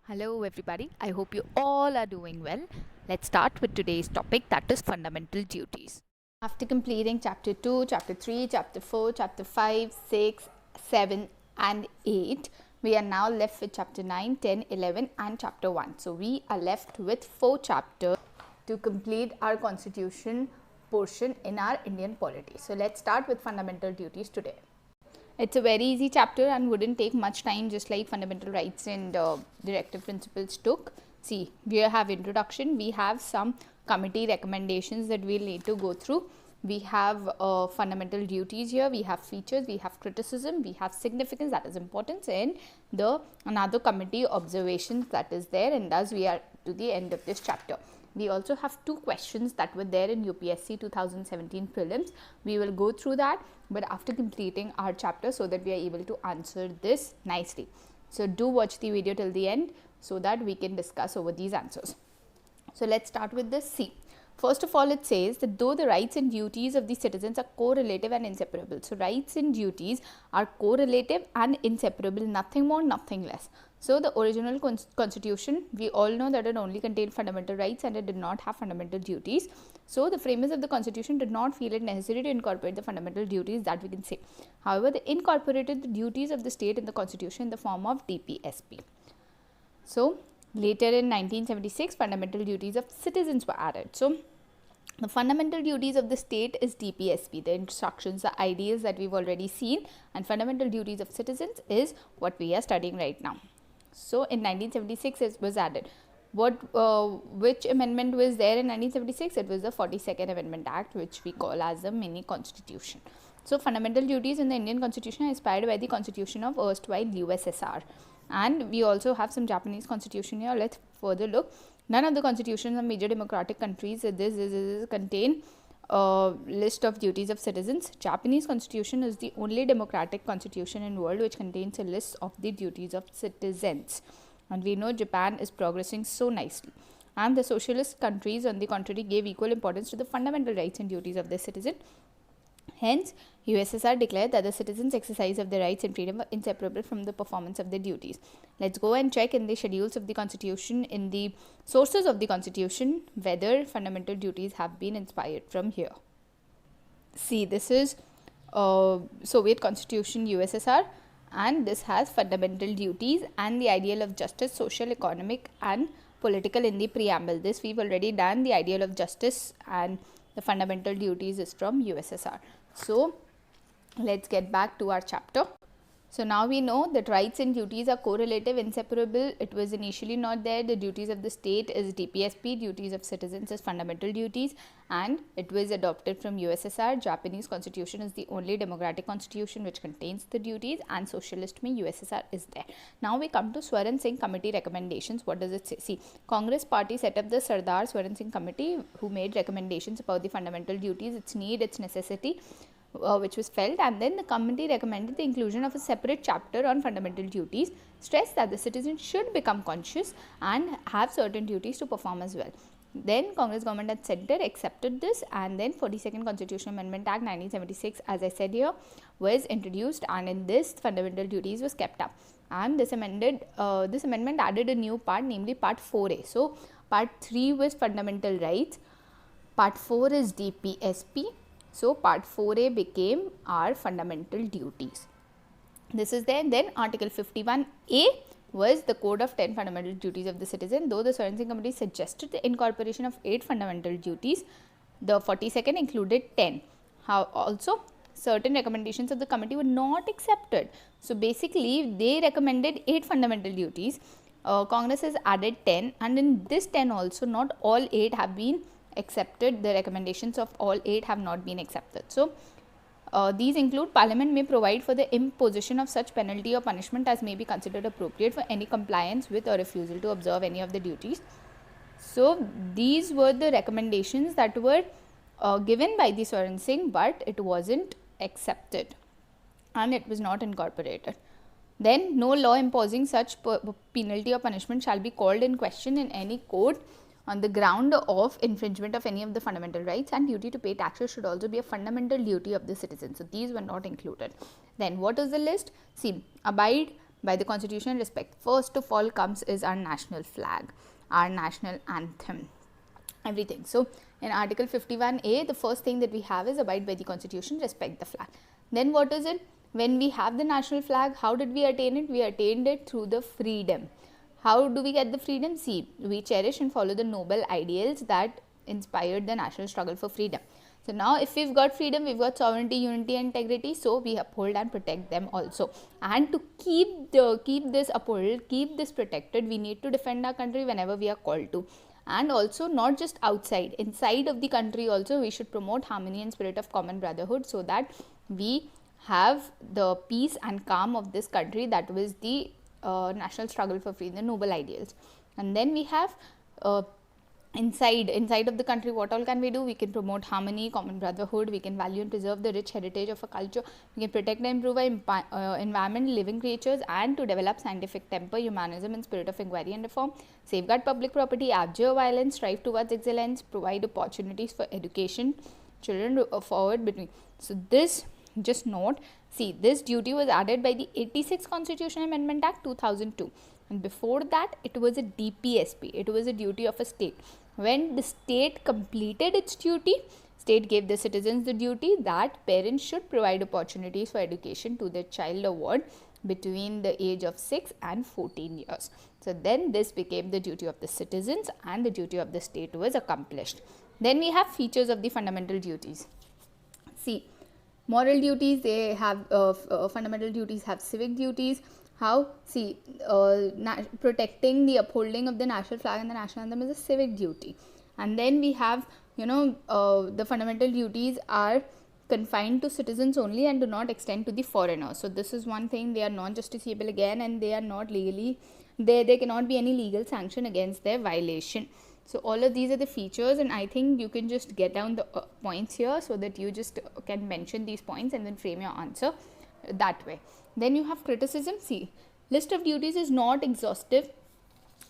Hello, everybody. I hope you all are doing well. Let's start with today's topic, that is fundamental duties. After completing chapter 2, chapter 3, chapter 4, chapter 5, 6, 7, and 8, we are now left with chapter 9, 10, 11, and chapter 1. So, we are left with 4 chapters to complete our constitution portion in our Indian polity. So, let's start with fundamental duties today. It's a very easy chapter and wouldn't take much time, just like fundamental rights and directive principles took. See, we have introduction, we have some committee recommendations that we'll need to go through. We have fundamental duties here, we have features, we have criticism, we have significance, that is importance, and the another committee observations that is there, and thus we are to the end of this chapter. We also have 2 questions that were there in UPSC 2017 prelims. We will go through that, but after completing our chapter so that we are able to answer this nicely. So, do watch the video till the end so that we can discuss over these answers. So, let's start with this. See, first of all, it says that though the rights and duties of the citizens are correlative and inseparable. So, rights and duties are correlative and inseparable, nothing more, nothing less. So, the original constitution, we all know that it only contained fundamental rights and it did not have fundamental duties. So, the framers of the constitution did not feel it necessary to incorporate the fundamental duties, that we can say. However, they incorporated the duties of the state in the constitution in the form of DPSP. So, later in 1976, fundamental duties of citizens were added. So, the fundamental duties of the state is DPSP, the instructions, the ideas that we've already seen, and fundamental duties of citizens is what we are studying right now. So, in 1976, it was added. Which amendment was there in 1976? It was the 42nd Amendment Act, which we call as the mini constitution. So, fundamental duties in the Indian constitution are inspired by the constitution of erstwhile USSR. And we also have some Japanese constitution here. Let's further look. None of the constitutions of major democratic countries contain a list of duties of citizens. Japanese constitution is the only democratic constitution in the world which contains a list of the duties of citizens. And we know Japan is progressing so nicely. And the socialist countries, on the contrary, gave equal importance to the fundamental rights and duties of their citizen. Hence, USSR declared that the citizens' exercise of their rights and freedom were inseparable from the performance of their duties. Let's go and check in the schedules of the constitution, in the sources of the constitution, whether fundamental duties have been inspired from here. See, this is Soviet constitution USSR, and this has fundamental duties and the ideal of justice, social, economic and political in the preamble. This we've already done. The ideal of justice and the fundamental duties is from USSR. So, let's get back to our chapter. So, now we know that rights and duties are correlative, inseparable. It was initially not there. The duties of the state is DPSP, duties of citizens is fundamental duties, and it was adopted from USSR. Japanese constitution is the only democratic constitution which contains the duties, and socialist mein USSR is there. Now we come to Swaran Singh committee recommendations. What does it say? See, Congress party set up the Sardar Swaran Singh committee who made recommendations about the fundamental duties, its need, its necessity, which was felt, and then the committee recommended the inclusion of a separate chapter on fundamental duties, stressed that the citizens should become conscious and have certain duties to perform as well. Then Congress government at center accepted this, and then 42nd Constitutional Amendment Act 1976, as I said here, was introduced, and in this fundamental duties was kept up. And this amendment added a new part, namely part 4A. So, part 3 was fundamental rights, part 4 is DPSP. So, part 4A became our fundamental duties. This is there. Then article 51A was the code of 10 fundamental duties of the citizen. Though the Swaran Singh committee suggested the incorporation of 8 fundamental duties, the 42nd included 10. Also, certain recommendations of the committee were not accepted. So, basically they recommended 8 fundamental duties. Congress has added 10, and in this 10 also not all 8 have been accepted. The recommendations of all 8 have not been accepted. So, these include Parliament may provide for the imposition of such penalty or punishment as may be considered appropriate for any compliance with or refusal to observe any of the duties. So, these were the recommendations that were given by the Swaran Singh, but it wasn't accepted and it was not incorporated. Then, no law imposing such penalty or punishment shall be called in question in any court on the ground of infringement of any of the fundamental rights, and duty to pay taxes should also be a fundamental duty of the citizen. So, these were not included. Then, what is the list? See, abide by the constitution and respect. First of all comes is our national flag, our national anthem, everything. So in Article 51A, the first thing that we have is abide by the constitution, respect the flag. Then what is it? When we have the national flag, how did we attain it? We attained it through the freedom. How do we get the freedom? See, we cherish and follow the noble ideals that inspired the national struggle for freedom. So now if we've got freedom, we've got sovereignty, unity and integrity, so we uphold and protect them also. And to keep this upheld, keep this protected, we need to defend our country whenever we are called to. And also not just outside, inside of the country also we should promote harmony and spirit of common brotherhood, so that we have the peace and calm of this country. That was the national struggle for freedom, the noble ideals. And then we have inside of the country, what all can we do? We can promote harmony, common brotherhood, we can value and preserve the rich heritage of a culture, we can protect and improve our environment, living creatures, and to develop scientific temper, humanism and spirit of inquiry and reform, safeguard public property, abjure violence, strive towards excellence, provide opportunities for education, children forward between. So this, just note, see, this duty was added by the 86th Constitution Amendment Act 2002, and before that it was a DPSP, it was a duty of a state. When the state completed its duty, state gave the citizens the duty that parents should provide opportunities for education to their child or ward between the age of 6 and 14 years. So then this became the duty of the citizens and the duty of the state was accomplished. Then we have features of the fundamental duties. See, moral duties, they have fundamental duties have civic duties. How? See, protecting the upholding of the national flag and the national anthem is a civic duty. And then we have, the fundamental duties are confined to citizens only and do not extend to the foreigners. So this is one thing, they are non-justiciable again, and they are not legally, there cannot be any legal sanction against their violation. So all of these are the features, and I think you can just get down the points here so that you just can mention these points and then frame your answer that way. Then you have criticism. See, list of duties is not exhaustive,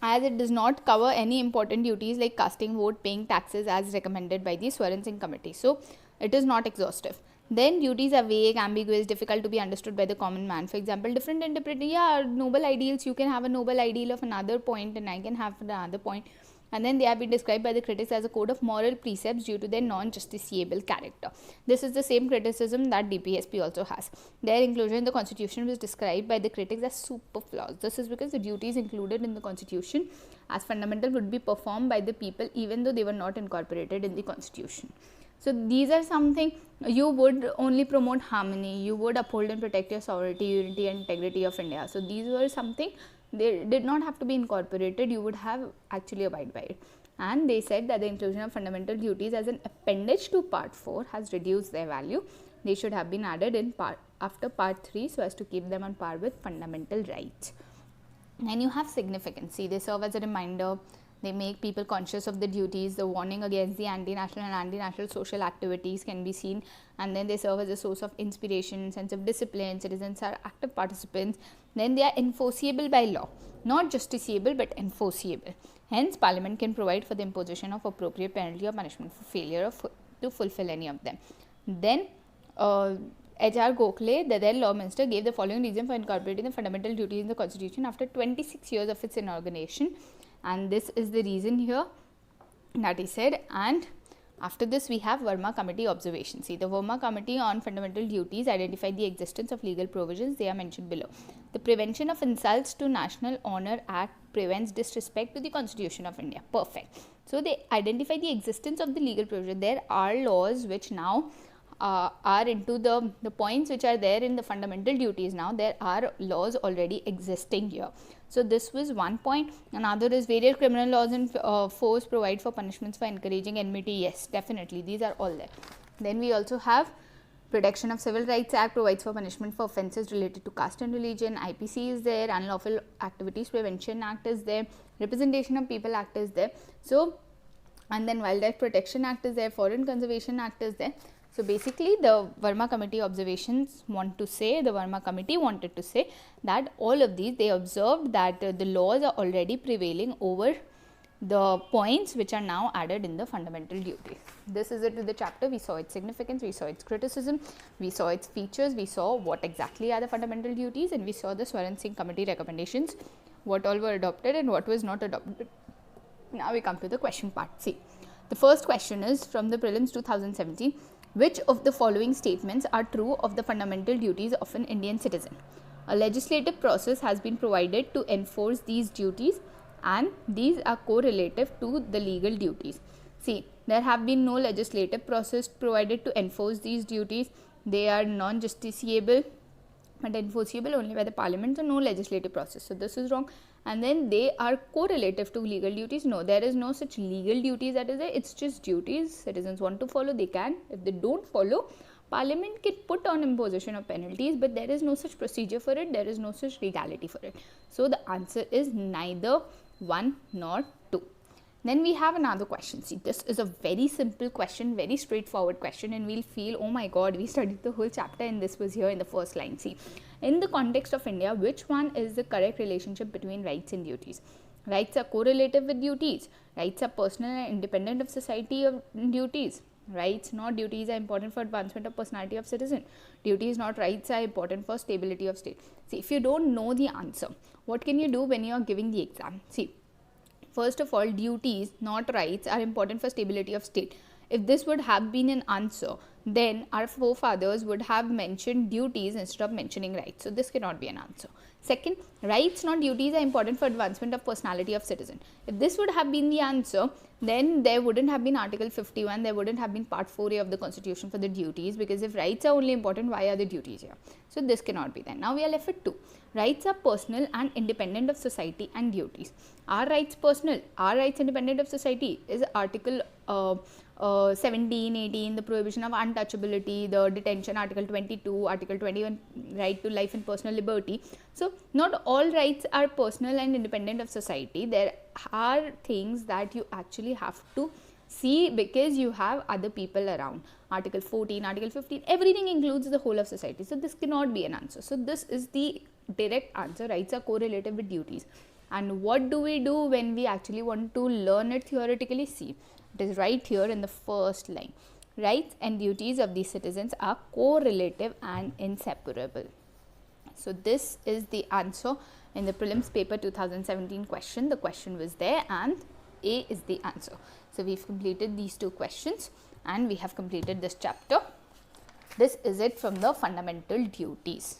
as it does not cover any important duties like casting vote, paying taxes as recommended by the Swearing Committee. So it is not exhaustive. Then duties are vague, ambiguous, difficult to be understood by the common man. For example, different interpretation. Yeah, noble ideals, you can have a noble ideal of another point and I can have another point. And then they have been described by the critics as a code of moral precepts due to their non-justiciable character. This is the same criticism that DPSP also has. Their inclusion in the constitution was described by the critics as superfluous. This is because the duties included in the constitution as fundamental would be performed by the people even though they were not incorporated in the constitution. So these are something, you would only promote harmony, you would uphold and protect your sovereignty, unity and integrity of India. So these were something, they did not have to be incorporated, you would have actually abide by it. And they said that the inclusion of fundamental duties as an appendage to part 4 has reduced their value. They should have been added in after part 3 so as to keep them on par with fundamental rights. Then you have significance. See, they serve as a reminder, they make people conscious of the duties, the warning against the anti-national and anti-national social activities can be seen, and then they serve as a source of inspiration, sense of discipline, citizens are active participants. Then they are enforceable by law, not justiciable but enforceable. Hence, Parliament can provide for the imposition of appropriate penalty or punishment for failure to fulfill any of them. Then, H.R. Gokhale, the then law minister, gave the following reason for incorporating the fundamental duties in the constitution after 26 years of its inauguration. And this is the reason here that he said. And after this we have Verma Committee observations. See, the Verma Committee on Fundamental Duties identified the existence of legal provisions. They are mentioned below. The Prevention of Insults to National Honour Act prevents disrespect to the Constitution of India. Perfect. So they identify the existence of the legal provision. There are laws which now are into the points which are there in the fundamental duties. Now there are laws already existing here. So this was one point. Another is various criminal laws and force provide for punishments for encouraging enmity. Yes, definitely, these are all there. Then we also have Protection of Civil Rights Act provides for punishment for offences related to caste and religion. IPC is there. Unlawful Activities Prevention Act is there. Representation of People Act is there. So, and then Wildlife Protection Act is there. Foreign Conservation Act is there. So basically, the Verma Committee observations want to say, the Verma Committee wanted to say that all of these, they observed that the laws are already prevailing over the points which are now added in the fundamental duties. This is it with the chapter. We saw its significance, we saw its criticism, we saw its features, we saw what exactly are the fundamental duties, and we saw the Swaran Singh committee recommendations, what all were adopted and what was not adopted. Now we come to the question part. See, the first question is from the prelims 2017. Which of the following statements are true of the fundamental duties of an Indian citizen? A legislative process has been provided to enforce these duties, and these are correlative to the legal duties. See, there have been no legislative process provided to enforce these duties. They are non-justiciable but enforceable only by the parliament, so no legislative process. So this is wrong. And then they are correlative to legal duties. No, there is no such legal duties that is there. It's just duties. Citizens want to follow, they can. If they don't follow, Parliament can put on imposition of penalties, but there is no such procedure for it. There is no such legality for it. So the answer is neither 1 nor 2. Then we have another question. See, this is a very simple question, very straightforward question, and we'll feel, oh my god, we studied the whole chapter and this was here in the first line. See, in the context of India, which one is the correct relationship between rights and duties? Rights are correlative with duties. Rights are personal and independent of society of duties. Rights, not duties, are important for advancement of personality of citizen. Duties, not rights, are important for stability of state. See, if you don't know the answer, what can you do when you are giving the exam? See, first of all, duties, not rights, are important for stability of state. If this would have been an answer, then our forefathers would have mentioned duties instead of mentioning rights. So this cannot be an answer. Second, rights, not duties, are important for advancement of personality of citizen. If this would have been the answer, then there wouldn't have been Article 51, there wouldn't have been Part 4A of the Constitution for the duties, because if rights are only important, why are the duties here? So this cannot be there. Now we are left with 2. Rights are personal and independent of society and duties. Are rights personal? Are rights independent of society? Is Article 17, 18, the prohibition of untouchability, the detention, Article 22, Article 21, right to life and personal liberty. So not all rights are personal and independent of society. There are things that you actually have to see because you have other people around. Article 14, Article 15, everything includes the whole of society. So this cannot be an answer. So this is the direct answer. Rights are correlative with duties. And what do we do when we actually want to learn it theoretically? See, it is right here in the first line. Rights and duties of the citizens are correlative and inseparable. So this is the answer in the prelims paper 2017 question. The question was there and A is the answer. So we've completed these 2 questions and we have completed this chapter. This is it from the fundamental duties.